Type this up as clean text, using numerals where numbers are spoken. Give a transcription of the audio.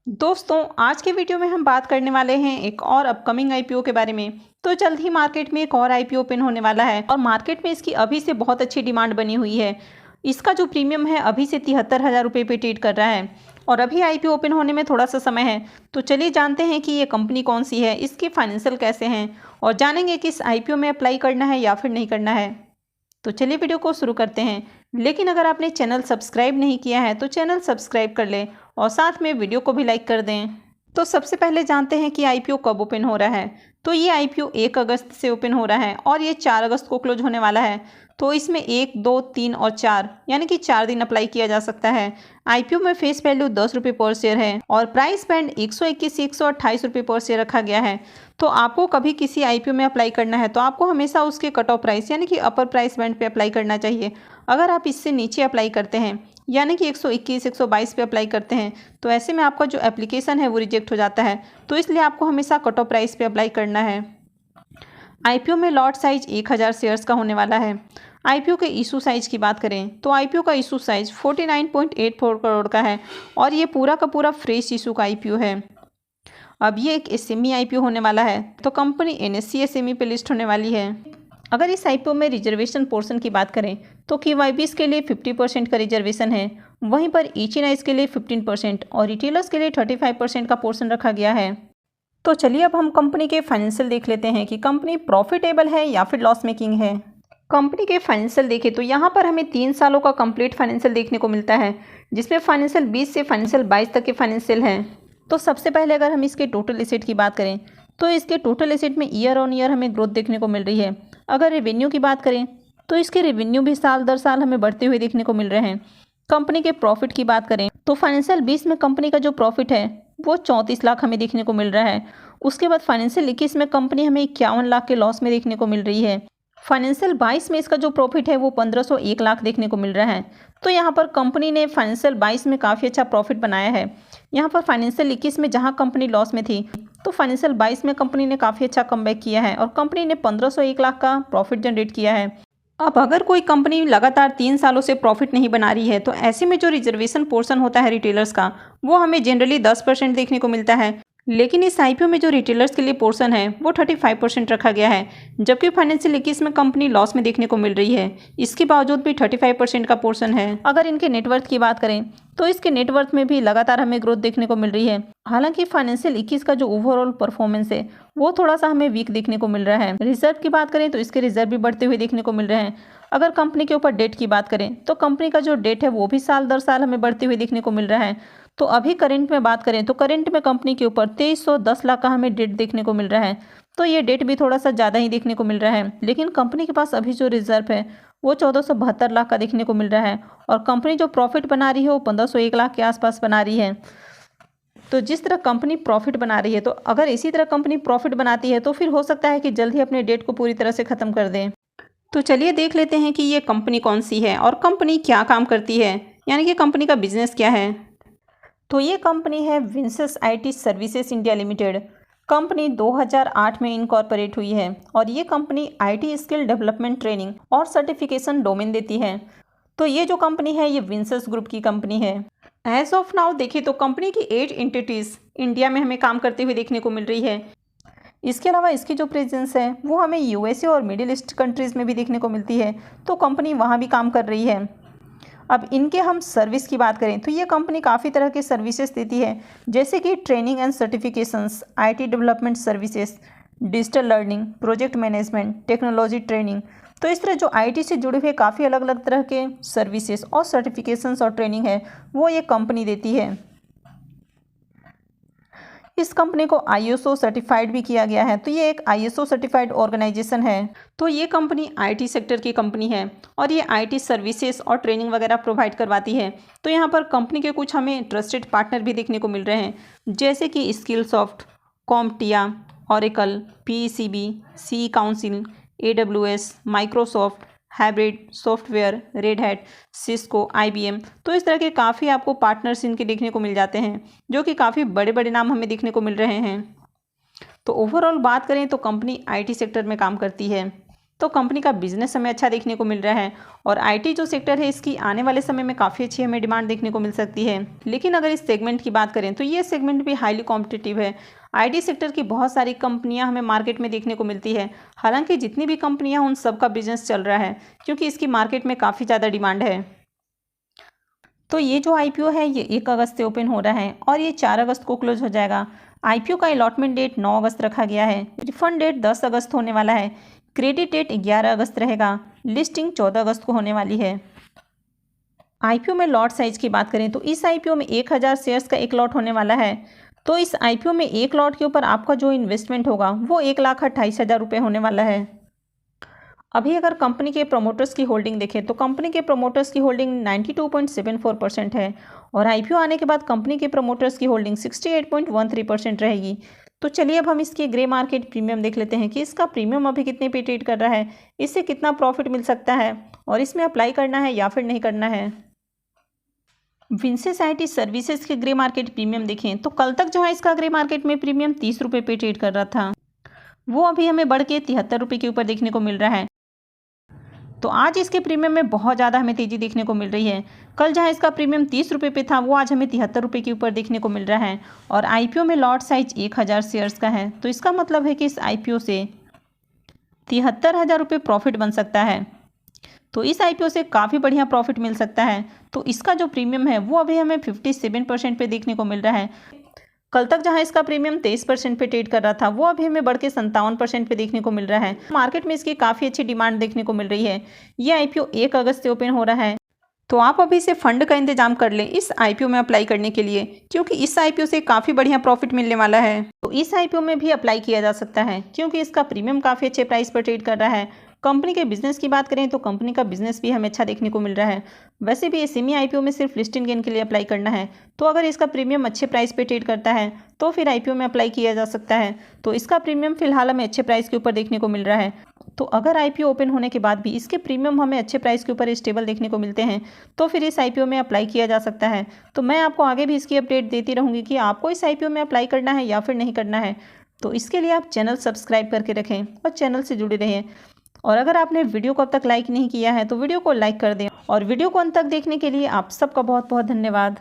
दोस्तों, आज के वीडियो में हम बात करने वाले हैं एक और अपकमिंग आईपीओ के बारे में। तो जल्द ही मार्केट में एक और आईपीओ ओपन होने वाला है और मार्केट में इसकी अभी से बहुत अच्छी डिमांड बनी हुई है। इसका जो प्रीमियम है अभी से 73,000 रुपये पे ट्रेड कर रहा है और अभी आईपीओ ओपन होने में थोड़ा सा समय है। तो चलिए जानते हैं कि ये कंपनी कौन सी है, इसके फाइनेंशियल कैसे हैं और जानेंगे कि इस आईपीओ में अप्लाई करना है या फिर नहीं करना है। तो चलिए वीडियो को शुरू करते हैं। लेकिन अगर आपने चैनल सब्सक्राइब नहीं किया है तो चैनल सब्सक्राइब कर लें और साथ में वीडियो को भी लाइक कर दें। तो सबसे पहले जानते हैं कि आईपीओ कब ओपन हो रहा है। तो ये आईपीओ 1 अगस्त से ओपन हो रहा है और ये 4 अगस्त को क्लोज होने वाला है। तो इसमें 1, 2, 3 और 4 यानी कि 4 दिन अप्लाई किया जा सकता है। आईपीओ में फेस वैल्यू 10 रुपये पर शेयर है और प्राइस बैंड 121 से 128 रुपये पर शेयर रखा गया है। तो आपको कभी किसी आईपीओ में अप्लाई करना है तो आपको हमेशा उसके कट ऑफ प्राइस यानी कि अपर प्राइस बैंड पे अप्लाई करना चाहिए। अगर आप इससे नीचे अप्लाई करते हैं यानी कि 121, 122 पे अप्लाई करते हैं तो ऐसे में आपका जो एप्लीकेशन है वो रिजेक्ट हो जाता है। तो इसलिए आपको हमेशा कट ऑफ प्राइस पे अप्लाई करना है। आईपीओ में लॉट साइज 1000 शेयर्स का होने वाला है। आईपीओ के इशू साइज की बात करें तो आईपीओ का इशू साइज 49.84 करोड़ का है और ये पूरा का पूरा फ्रेश इशू का आईपीओ है। अब ये एक एसएमई आईपीओ होने वाला है तो कंपनी एनएससी एसएमई पे लिस्ट होने वाली है। अगर इस आईपीओ में रिजर्वेशन पोर्शन की बात करें तो केवाईबीज के लिए 50% का रिजर्वेशन है, वहीं पर ईचीनाइज के लिए 15% और रिटेलर्स के लिए 35% का पोर्शन रखा गया है। तो चलिए अब हम कंपनी के फाइनेंशियल देख लेते हैं कि कंपनी प्रॉफिटेबल है या फिर लॉस मेकिंग है। कंपनी के फाइनेंशियल देखें तो यहाँ पर हमें 3 सालों का कंप्लीट फाइनेंशियल देखने को मिलता है, जिसमें फाइनेंशियल 20 से फाइनेंशियल 22 तक के फाइनेंशियल हैं। तो सबसे पहले अगर हम इसके टोटल एसेट की बात करें तो इसके टोटल एसेट में ईयर ऑन ईयर हमें ग्रोथ देखने को मिल रही है। अगर रेवेन्यू की बात करें तो इसके रेवेन्यू भी साल दर साल हमें बढ़ते हुए देखने को मिल रहे हैं। कंपनी के प्रॉफिट की बात करें तो फाइनेंशियल 20 में कंपनी का जो प्रॉफिट है वो 34 लाख हमें देखने को मिल रहा है। उसके बाद फाइनेंशियल 21 में कंपनी हमें 51 लाख के लॉस में देखने को मिल रही है। फाइनेंशियल 22 में इसका जो प्रॉफिट है वो 1501 लाख देखने को मिल रहा है। तो यहाँ पर कंपनी ने फाइनेंशियल 22 में काफ़ी अच्छा प्रॉफिट बनाया है। यहाँ पर फाइनेंशियल 21 में जहाँ कंपनी लॉस में थी तो फाइनेंशियल 22 में कंपनी ने काफ़ी अच्छा कमबैक किया है और कंपनी ने 1501 लाख का प्रॉफिट जनरेट किया है। अब अगर कोई कंपनी लगातार 3 सालों से प्रॉफिट नहीं बना रही है तो ऐसे में जो रिजर्वेशन पोर्शन होता है रिटेलर्स का वो हमें जनरली 10% देखने को मिलता है। लेकिन इस आईपीओ में जो रिटेलर्स के लिए पोर्शन है वो 35% रखा गया है, जबकि फाइनेंशियल 21 में कंपनी लॉस में देखने को मिल रही है। इसके बावजूद भी 35% का पोर्शन है। अगर इनके नेटवर्थ की बात करें तो इसके नेटवर्थ में भी लगातार हमें ग्रोथ देखने को मिल रही है। हालांकि फाइनेंशियल 21 का जो ओवरऑल परफॉर्मेंस है वो थोड़ा सा हमें वीक देखने को मिल रहा है। रिजर्व की बात करें तो इसके रिजर्व भी बढ़ते हुए देखने को मिल रहे हैं। अगर कंपनी के ऊपर डेट की बात करें तो कंपनी का जो डेट है वो भी साल दर साल हमें बढ़ते हुए देखने को मिल रहा है। तो अभी करंट में बात करें तो करंट में कंपनी के ऊपर 2310 लाख का हमें डेट देखने को मिल रहा है। तो ये डेट भी थोड़ा सा ज़्यादा ही देखने को मिल रहा है। लेकिन कंपनी के पास अभी जो रिजर्व है वो 1472 लाख का देखने को मिल रहा है और कंपनी जो प्रॉफिट बना रही है वो 1501 लाख के आसपास बना रही है। तो जिस तरह कंपनी प्रॉफिट बना रही है तो अगर इसी तरह कंपनी प्रॉफिट बनाती है तो फिर हो सकता है कि जल्द ही अपने डेट को पूरी तरह से ख़त्म कर दें। तो चलिए देख लेते हैं कि ये कंपनी कौन सी है और कंपनी क्या काम करती है, यानी कि कंपनी का बिजनेस क्या है। तो ये कंपनी है Vinsys IT services India limited. Company 2008 में इनकॉर्पोरेट हुई है और ये company IT skill development training और सर्टिफिकेशन डोमेन देती है। तो ये जो कंपनी है ये विंसेस ग्रुप की कंपनी है। एज ऑफ नाउ देखिए तो कंपनी की 8 एंटिटीज़ इंडिया में हमें काम करते हुए देखने को मिल रही है। इसके अलावा इसकी जो प्रेजेंस है वो हमें यूएसए और मिडिल ईस्ट कंट्रीज़ में भी देखने को मिलती है। तो कंपनी वहाँ भी काम कर रही है। अब इनके हम सर्विस की बात करें तो ये कंपनी काफ़ी तरह के सर्विसेज देती है, जैसे कि training and certifications, IT development services, digital learning, project management, technology training. तो इस तरह जो आईटी से जुड़े हुए काफ़ी अलग अलग तरह के सर्विसेज और सर्टिफिकेशंस और ट्रेनिंग है वो ये कंपनी देती है। इस कंपनी को आईएसओ सर्टिफाइड भी किया गया है। तो ये एक आईएसओ सर्टिफाइड ऑर्गेनाइजेशन है। तो ये कंपनी आईटी सेक्टर की कंपनी है और ये आईटी सर्विसेज और ट्रेनिंग वगैरह प्रोवाइड करवाती है। तो यहाँ पर कंपनी के कुछ हमें ट्रस्टेड पार्टनर भी देखने को मिल रहे हैं, जैसे कि Skillsoft, CompTIA, Oracle, PECB, C council, AWS, Microsoft, hybrid software, Red Hat, Cisco, IBM. तो इस तरह के काफ़ी आपको पार्टनर्स इनके देखने को मिल जाते हैं, जो कि काफ़ी बड़े बड़े नाम हमें देखने को मिल रहे हैं। तो ओवरऑल बात करें तो कंपनी आईटी सेक्टर में काम करती है। तो कंपनी का बिजनेस हमें अच्छा देखने को मिल रहा है और आईटी जो सेक्टर है इसकी आने वाले समय में काफ़ी अच्छी हमें डिमांड देखने को मिल सकती है। लेकिन अगर इस सेगमेंट की बात करें तो ये सेगमेंट भी हाईली कॉम्पिटिटिव है। आईटी सेक्टर की बहुत सारी कंपनियां हमें मार्केट में देखने को मिलती है। हालांकि जितनी भी कंपनियां हैं उन सब का बिजनेस चल रहा है क्योंकि इसकी मार्केट में काफ़ी ज़्यादा डिमांड है। तो ये जो आईपीओ है ये 1 अगस्त से ओपन हो रहा है और ये 4 अगस्त को क्लोज हो जाएगा। आईपीओ का अलॉटमेंट डेट 9 अगस्त रखा गया है। रिफंड डेट 10 अगस्त होने वाला है। क्रेडिट डेट 11 अगस्त रहेगा। लिस्टिंग 14 अगस्त को होने वाली है। आईपीओ में लॉट साइज की बात करें तो इस आईपीओ में 1000 शेयर्स का एक लॉट होने वाला है। तो इस आईपीओ में एक लॉट के ऊपर आपका जो इन्वेस्टमेंट होगा वो 1,28,000 रुपये होने वाला है। अभी अगर कंपनी के प्रमोटर्स की होल्डिंग देखें तो कंपनी के प्रमोटर्स की होल्डिंग 92.74% है और आईपीओ आने के बाद कंपनी के प्रमोटर्स की होल्डिंग 68.13% रहेगी। तो चलिए अब हम इसके ग्रे मार्केट प्रीमियम देख लेते हैं कि इसका प्रीमियम अभी कितने पे ट्रेड कर रहा है, इससे कितना प्रॉफिट मिल सकता है और इसमें अप्लाई करना है या फिर नहीं करना है। विंसेस आईटी सर्विसेज के ग्रे मार्केट प्रीमियम देखें तो कल तक जो है इसका ग्रे मार्केट में प्रीमियम 30 रुपये पे ट्रेड कर रहा था, वो अभी हमें बढ़ के 73 रुपये के ऊपर देखने को मिल रहा है। तो आज इसके प्रीमियम में बहुत ज़्यादा हमें तेज़ी देखने को मिल रही है। कल जहां इसका प्रीमियम 30 रुपये पे था वो आज हमें 73 रुपये के ऊपर देखने को मिल रहा है और आईपीओ में लॉट साइज 1000 शेयर्स का है। तो इसका मतलब है कि इस आईपीओ से 73,000 रुपये प्रॉफिट बन सकता है। तो इस आईपीओ से काफ़ी बढ़िया प्रॉफिट मिल सकता है। तो इसका जो प्रीमियम है वो अभी हमें 57% पे देखने को मिल रहा है। कल तक जहां इसका प्रीमियम 23% पे ट्रेड कर रहा था वो अभी हमें बढ़ के 57% पे देखने को मिल रहा है। मार्केट में इसकी काफ़ी अच्छी डिमांड देखने को मिल रही है। ये आईपीओ 1 अगस्त से ओपन हो रहा है। तो आप अभी से फंड का इंतजाम कर लें इस आईपीओ में अप्लाई करने के लिए, क्योंकि इस आईपीओ से काफ़ी बढ़िया प्रॉफिट मिलने वाला है। तो इस आईपीओ में भी अप्लाई किया जा सकता है क्योंकि इसका प्रीमियम काफ़ी अच्छे प्राइस पर ट्रेड कर रहा है। कंपनी के बिजनेस की बात करें तो कंपनी का बिजनेस भी हमें अच्छा देखने को मिल रहा है। वैसे भी ये सेमी आईपीओ में सिर्फ लिस्टिंग गेन के लिए अप्लाई करना है। तो अगर इसका प्रीमियम अच्छे प्राइस पे ट्रेड करता है तो फिर आईपीओ में अप्लाई किया जा सकता है। तो इसका प्रीमियम फिलहाल हमें अच्छे प्राइस के ऊपर देखने को मिल रहा है। तो अगर आईपीओ ओपन होने के बाद भी इसके प्रीमियम हमें अच्छे प्राइस के ऊपर स्टेबल देखने को मिलते हैं तो फिर इस आईपीओ में अप्लाई किया जा सकता है। तो मैं आपको आगे भी इसकी अपडेट देती रहूँगी कि आपको इस आईपीओ में अप्लाई करना है या फिर नहीं करना है। तो इसके लिए आप चैनल सब्सक्राइब करके रखें और चैनल से जुड़े रहें। और अगर आपने वीडियो को अब तक लाइक नहीं किया है तो वीडियो को लाइक कर दें और वीडियो को अंत तक देखने के लिए आप सबका बहुत बहुत धन्यवाद।